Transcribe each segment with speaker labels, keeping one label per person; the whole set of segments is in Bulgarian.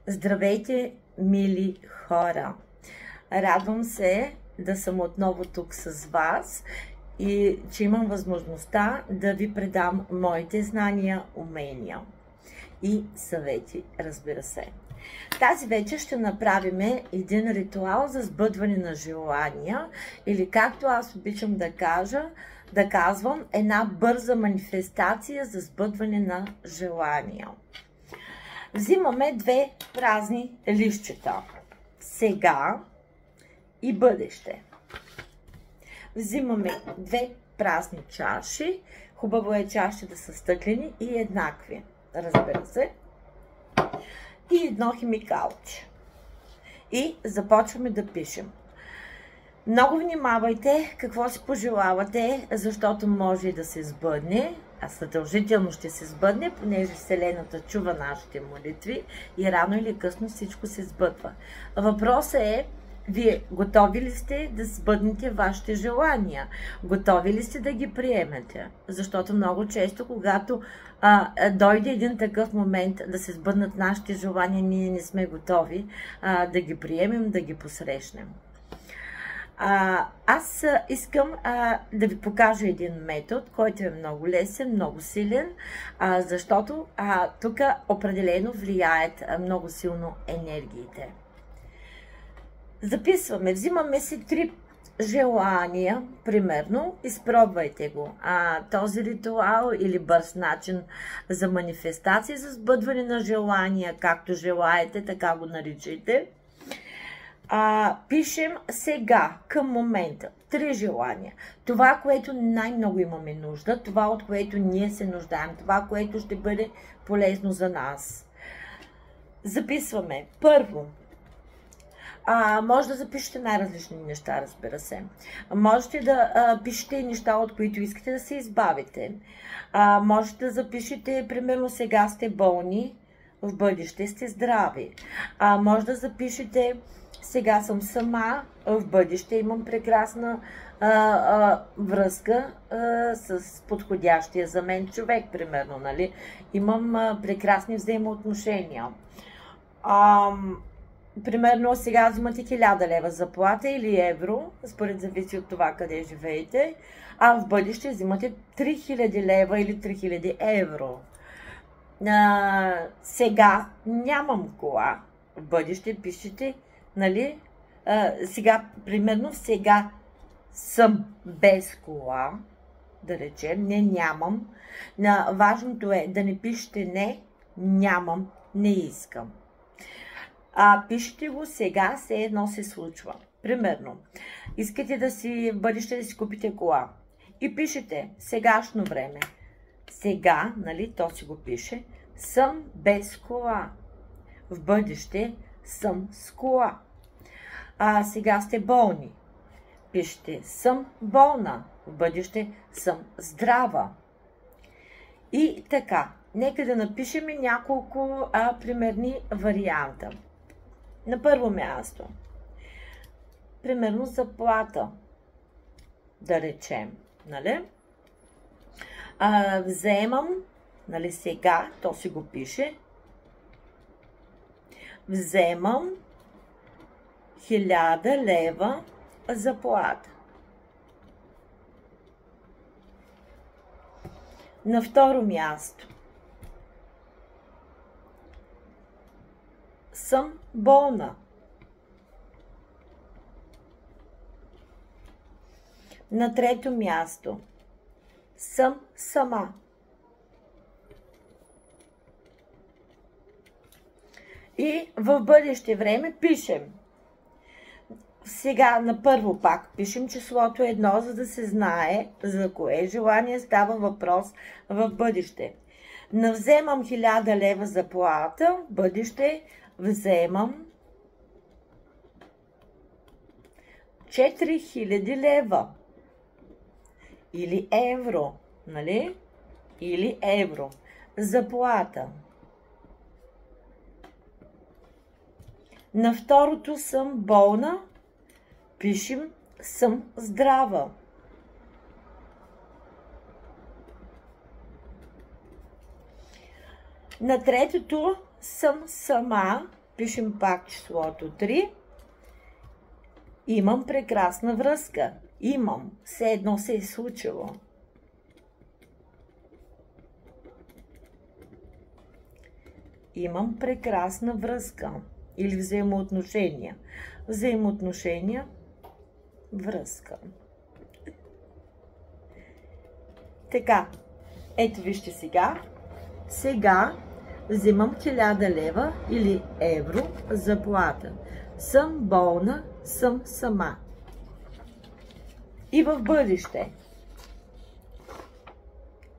Speaker 1: Здравейте, мили хора! Радвам се да съм отново тук с вас и че имам възможността да ви предам моите знания, умения и съвети, разбира се. Тази вечер ще направим един ритуал за сбъдване на желания или, както аз обичам да казвам, една бърза манифестация за сбъдване на желания. Взимаме две празни листчета. Сега и бъдеще. Взимаме две празни чаши. Хубаво е чаши да са стъклени и еднакви, разбира се. И едно химикалче. И започваме да пишем. Много внимавайте какво си пожелавате, защото може и да се сбъдне, а задължително ще се сбъдне, понеже Вселената чува нашите молитви и рано или късно всичко се сбъдва. Въпросът е, вие готови ли сте да сбъднете вашите желания? Готови ли сте да ги приемете? Защото много често, когато дойде един такъв момент да се сбъднат нашите желания, ние не сме готови да ги приемем, да ги посрещнем. Аз искам да ви покажа един метод, който е много лесен, много силен, защото тук определено влияят много силно енергиите. Записваме, взимаме си 3 желания, примерно, изпробвайте го. Този ритуал или бърз начин за манифестация, за сбъдване на желания, както желаете, така го наричайте. Пишем сега, към момента, 3 желания. Това, което най-много имаме нужда, това, от което ние се нуждаем, това, което ще бъде полезно за нас. Записваме. Първо, може да запишете най-различни неща, разбира се. Можете да пишете неща, от които искате да се избавите. Можете да запишете, примерно, сега сте болни, в бъдеще сте здрави. Може да запишете, сега съм сама, в бъдеще имам прекрасна връзка с подходящия за мен човек, примерно, нали? Имам прекрасни взаимоотношения. Примерно сега взимате 1000 лева заплата или евро, според зависи от това къде живеете, а в бъдеще взимате 3000 лева или 3000 евро. Сега нямам кола, в бъдеще пишете, нали, сега, примерно сега съм без кола, да речем, не нямам. Важното е да не пишете не, нямам, не искам. Пишете го сега, все едно се случва. Примерно, искате да си в бъдеще да си купите кола и пишете сегашно време. Сега, нали, то си го пише, съм без кола. В бъдеще съм с кола. Сега сте болни. Пишете съм болна. В бъдеще съм здрава. И така, нека да напишем няколко примерни варианта. На първо място, примерно заплата, да речем, нали? Вземам, нали, сега, то си го пише, вземам 1000 лева заплата. На второ място, съм болна. На трето място, съм сама. И в бъдеще време пишем. Сега на първо пак пишем числото 1, за да се знае за кое желание става въпрос в бъдеще. Вземам 1000 лева заплата, в бъдеще вземам 4000 лева. Или евро, нали? Или евро. Заплата. На второто съм болна, пишем съм здрава. На третото съм сама, Пишем пак числото 3. Имам прекрасна връзка. Имам. Все едно се е случило. Имам прекрасна връзка. Или взаимоотношения. Взаимоотношения. Връзка. Така. Ето вижте сега. Сега взимам 1000 лева или евро заплата. Съм болна, съм сама. И в бъдеще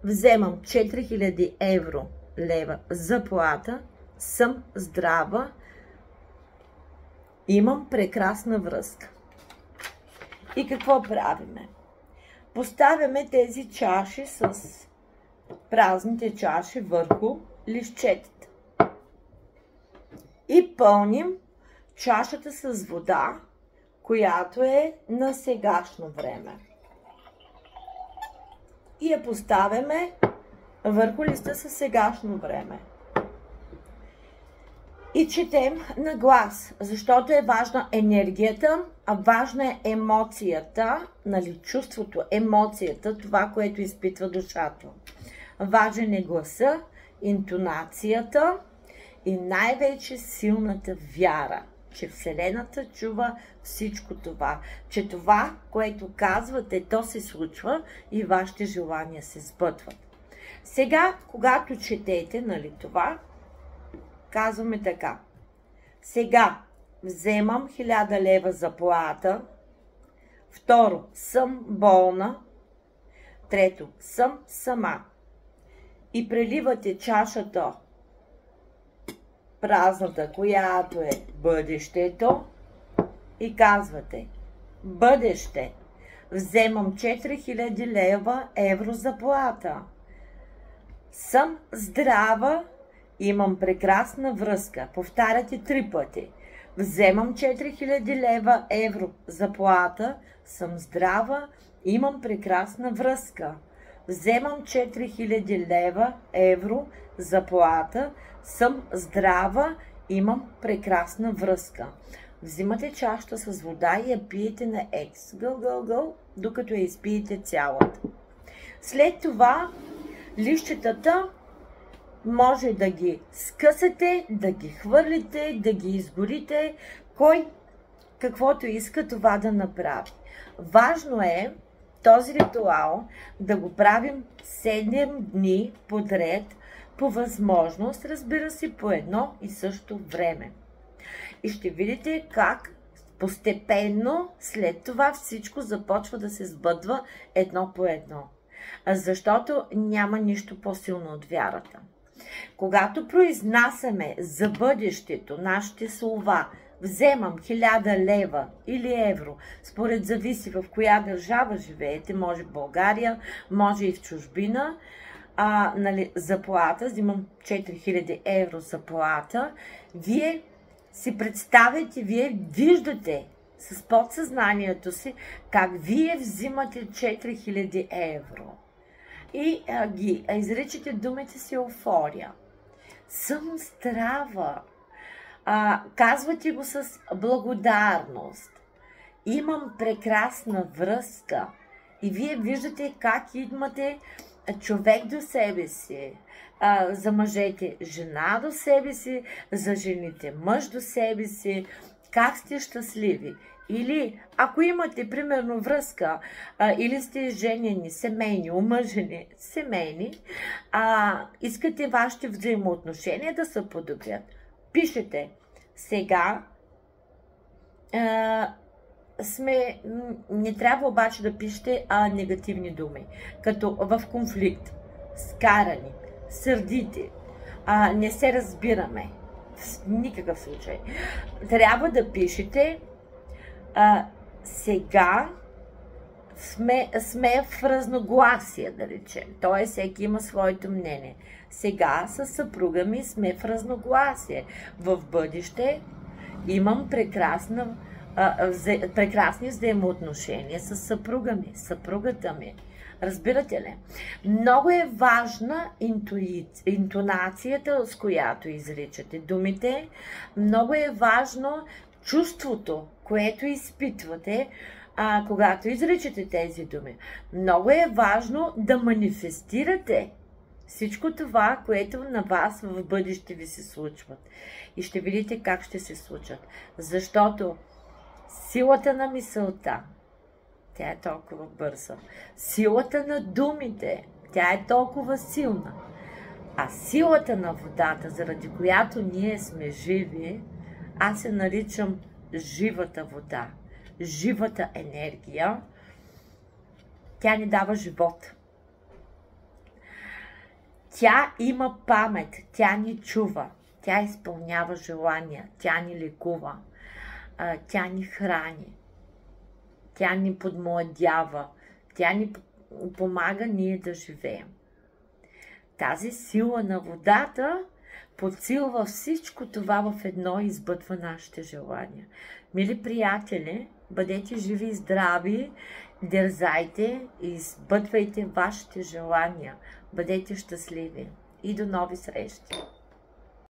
Speaker 1: вземам 4000 евро лева заплата, съм здрава, имам прекрасна връзка. И какво правиме? Поставяме тези чаши с празните чаши върху листчетите. И пълним чашата с вода, която е на сегашно време. И я поставяме върху листа със сегашно време. И четем на глас, защото е важна енергията, а важна е емоцията, нали, чувството, емоцията, това, което изпитва душата. Важен е гласа, интонацията и най-вече силната вяра, че Вселената чува всичко това, че това, което казвате, то се случва и вашите желания се сбъдват. Сега, когато четете, нали това, казваме така. Сега вземам 1000 лева заплата. Второ, съм болна. Трето, съм сама. И преливате чашата, празната, която е бъдещето, и казвате: бъдеще, вземам 4000 лева евро заплата. Съм здрава, имам прекрасна връзка. Повтаряте 3 пъти. Вземам 4000 лева евро заплата, съм здрава, имам прекрасна връзка. Вземам 4000 лева евро заплата, съм здрава, имам прекрасна връзка. Взимате чашата с вода и я пиете на екс. Гъл, докато я изпиете цялата. След това листчетата може да ги скъсате, да ги хвърлите, да ги изгорите. Кой каквото иска това да направи. Важно е този ритуал да го правим 7 дни подред, по възможност, разбира се, по едно и също време. И ще видите как постепенно след това всичко започва да се сбъдва едно по едно. Защото няма нищо по-силно от вярата. Когато произнасяме за бъдещето нашите слова, вземам 1000 лева или евро, според зависи в коя държава живеете, може в България, може и в чужбина, нали, заплата, взимам 4000 евро заплата, вие си представяте, вие виждате с подсъзнанието си как вие взимате 4000 евро и ги изричате думите си еуфория. Съм здрава. Казвате го с благодарност. Имам прекрасна връзка. И вие виждате как имате човек до себе си. За мъжете жена до себе си, за жените мъж до себе си. Как сте щастливи. Или ако имате примерно връзка, или сте женени, семейни, омъжени, семейни, искате вашите взаимоотношения да се подобрят. Пишете: сега не трябва обаче да пишете негативни думи, като в конфликт, скарани, сърдити, не се разбираме. В никакъв случай. Трябва да пишете: сега сме в разногласие, да речем. Т.е. всеки има своето мнение. Сега с съпруга ми сме в разногласие. В бъдеще имам прекрасни взаимоотношения с съпруга ми, съпругата ми. Разбирате ли? Много е важна интонацията, с която изричате думите. Много е важно чувството, което изпитвате, когато изричате тези думи. Много е важно да манифестирате всичко това, което на вас в бъдеще ви се случват. И ще видите как ще се случат. Защото силата на мисълта, тя е толкова бърза. Силата на думите, тя е толкова силна. А силата на водата, заради която ние сме живи, аз се наричам живата вода. Живата енергия, тя ни дава живот. Тя има памет, тя ни чува, тя изпълнява желания, тя ни лекува, тя ни храни, тя ни подмладява, тя ни помага ние да живеем. Тази сила на водата подсилва всичко това в едно и избъдва нашите желания. Мили приятели, бъдете живи и здрави, дързайте и избъдвайте вашите желания. Бъдете щастливи и до нови срещи!